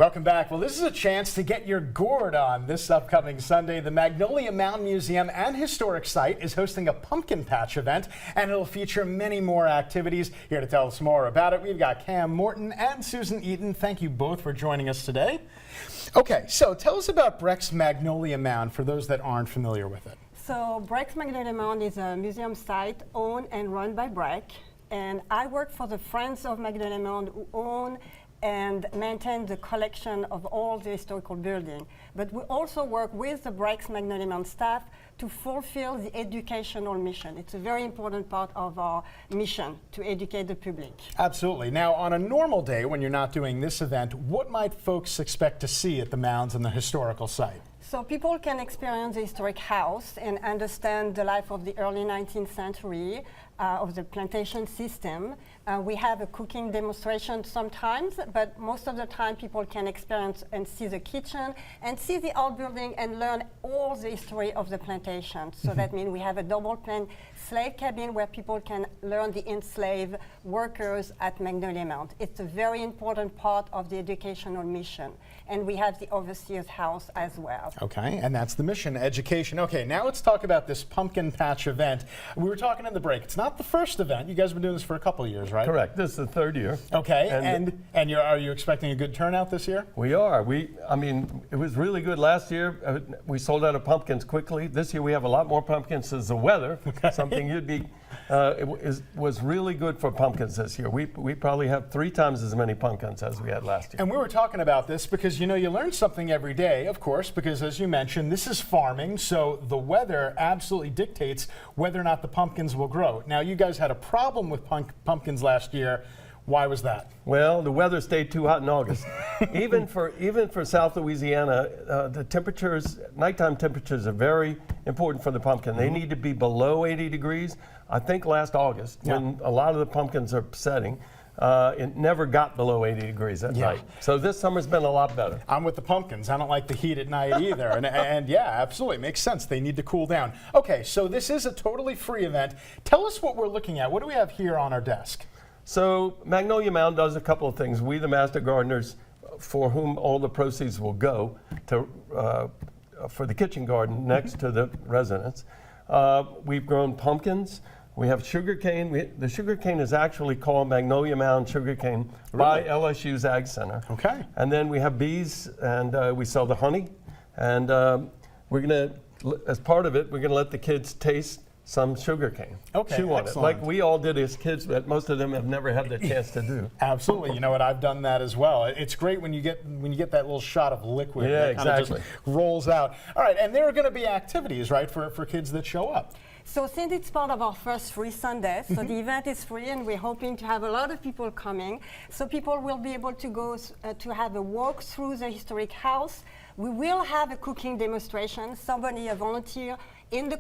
Welcome back. Well, this is a chance to get your gourd on this upcoming Sunday. The Magnolia Mound Museum and Historic Site is hosting a pumpkin patch event, and it'll feature many more activities. Here to tell us more about it, we've got Cam Morton and Susan Eaton. Thank you both for joining us today. Okay, so tell us about Breck's Magnolia Mound for those that aren't familiar with it. So Breck's Magnolia Mound is a museum site owned and run by Breck, and I work for the Friends of Magnolia Mound, who own and maintain the collection of all the historical buildings. But we also work with the Breck's Magnolia Mound staff to fulfill the educational mission. It's a very important part of our mission to educate the public. Absolutely. Now, on a normal day when you're not doing this event, what might folks expect to see at the mounds and the historical site? So people can experience the historic house and understand the life of the early 19th century, of the plantation system. We have a cooking demonstration sometimes, but most of the time people can experience and see the kitchen and see the old building and learn all the history of the plantation. So that means we have a double plan slave cabin where people can learn the enslaved workers at Magnolia Mound. It's a very important part of the educational mission. And we have the overseer's house as well. Okay, and that's the mission, education. Okay, now let's talk about this pumpkin patch event. We were talking in the break. It's not the first event. You guys have been doing this for a couple of years, right? Correct. This is the third year. Okay, and are you expecting a good turnout this year? We are. I mean, it was really good last year. We sold out of pumpkins quickly. This year we have a lot more pumpkins as the weather. Something you'd be. Was really good for pumpkins this year. We probably have 3 times as many pumpkins as we had last year. And we were talking about this because, you know, you learn something every day, of course, because as you mentioned, this is farming, so the weather absolutely dictates whether or not the pumpkins will grow. Now, you guys had a problem with pumpkins last year. Why was that? Well, the weather stayed too hot in August. even for South Louisiana, the temperatures, nighttime temperatures are very important for the pumpkin. They need to be below 80 degrees. I think last August, when a lot of the pumpkins are setting, it never got below 80 degrees at night. So this summer's been a lot better. I'm with the pumpkins. I don't like the heat at night either. and yeah, absolutely. It makes sense. They need to cool down. Okay, so this is a totally free event. Tell us what we're looking at. What do we have here on our desk? So Magnolia Mound does a couple of things. We, the master gardeners, for whom all the proceeds will go to for the kitchen garden next to the residence, we've grown pumpkins. We have sugarcane. The sugarcane is actually called Magnolia Mound sugarcane by LSU's Ag Center. Okay. And then we have bees, and we sell the honey. And we're going to, as part of it, we're going to let the kids taste some sugarcane. Okay, chew on it, like we all did as kids, but most of them have never had the chance to do. Absolutely. You know what? I've done that as well. It's great when you get that little shot of liquid that kind of just rolls out. All right, and there are going to be activities, right, for kids that show up. So since it's part of our first free Sunday, so the event is free and we're hoping to have a lot of people coming. So people will be able to go to have a walk through the historic house. We will have a cooking demonstration, somebody, a volunteer, in the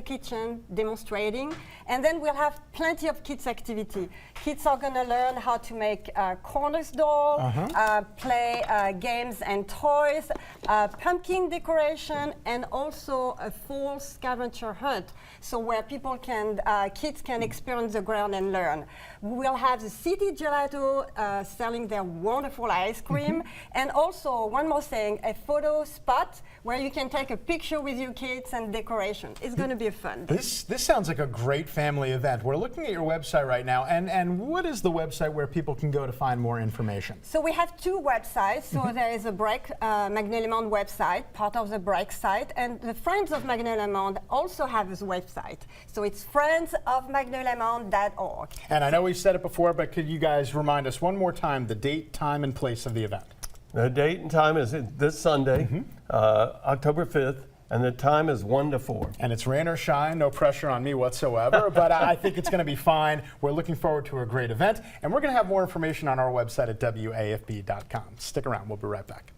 kitchen demonstrating, and then we'll have plenty of kids activity. Kids are going to learn how to make corners doll, play games and toys, pumpkin decoration, and also a fall scavenger hunt, so where kids can experience the ground and learn. We will have the city gelato selling their wonderful ice cream, and also one more thing, a photo spot where you can take a picture with your kids and decoration. It's going to be fun. This sounds like a great family event. We're looking at your website right now, and what is the website where people can go to find more information? So we have 2 websites. So there is a Breck Magnolia Mound website, part of the Breck site, and the Friends of Magnolia Mound also have a website. So it's friendsofmagnoliamound.org. And I know we've said it before, but could you guys remind us one more time the date, time, and place of the event? The date and time is this Sunday, October 5th. And the time is 1 to 4. And it's rain or shine, no pressure on me whatsoever, but I think it's going to be fine. We're looking forward to a great event, and we're going to have more information on our website at wafb.com. Stick around, we'll be right back.